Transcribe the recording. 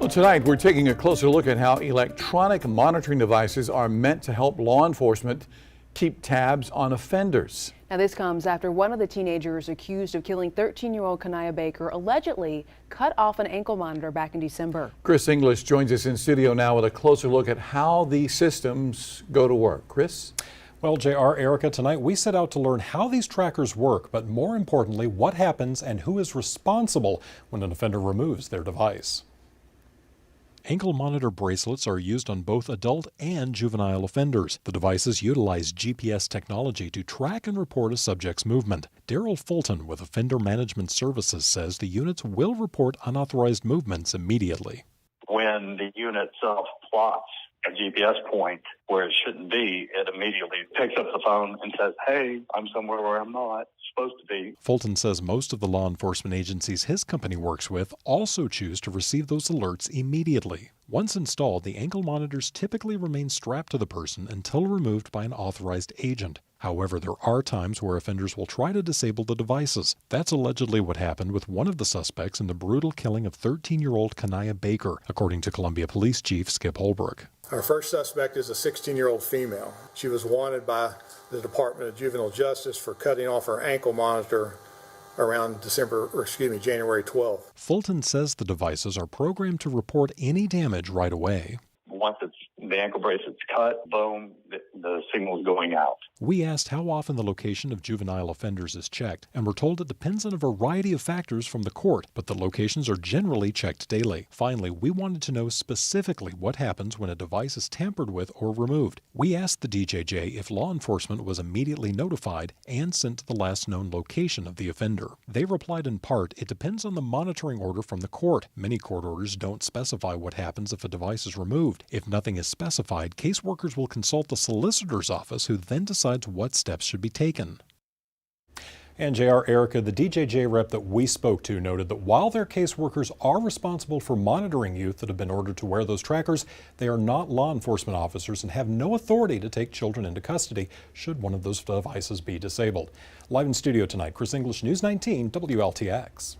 Well, tonight we're taking a closer look at how electronic monitoring devices are meant to help law enforcement keep tabs on offenders. Now, this comes after one of the teenagers accused of killing 13-year-old Kanaya Baker allegedly cut off an ankle monitor back in December. Chris English joins us in studio now with a closer look at how these systems go to work. Chris? Well, JR, Erica, tonight we set out to learn how these trackers work, but more importantly, what happens and who is responsible when an offender removes their device. Ankle monitor bracelets are used on both adult and juvenile offenders. The devices utilize GPS technology to track and report a subject's movement. Daryl Fulton with Offender Management Services says the units will report unauthorized movements immediately. When the unit itself plots a GPS point where it shouldn't be, it immediately picks up the phone and says, "Hey, I'm somewhere where I'm not supposed to be." Fulton says most of the law enforcement agencies his company works with also choose to receive those alerts immediately. Once installed, the ankle monitors typically remain strapped to the person until removed by an authorized agent. However, there are times where offenders will try to disable the devices. That's allegedly what happened with one of the suspects in the brutal killing of 13-year-old Kanaya Baker, according to Columbia Police Chief Skip Holbrook. Our first suspect is a 16-year-old female. She was wanted by the Department of Juvenile Justice for cutting off her ankle monitor around January 12th. Fulton says the devices are programmed to report any damage right away. Once the ankle bracelet's cut, boom, the signal's going out. We asked how often the location of juvenile offenders is checked, and we're told it depends on a variety of factors from the court, but the locations are generally checked daily. Finally, we wanted to know specifically what happens when a device is tampered with or removed. We asked the DJJ if law enforcement was immediately notified and sent to the last known location of the offender. They replied in part, it depends on the monitoring order from the court. Many court orders don't specify what happens if a device is removed. If nothing is specified, caseworkers will consult the solicitor's office, who then decides what steps should be taken. And JR, Erica, the DJJ rep that we spoke to noted that while their caseworkers are responsible for monitoring youth that have been ordered to wear those trackers, they are not law enforcement officers and have no authority to take children into custody should one of those devices be disabled. Live in studio tonight, Chris English, News 19 WLTX.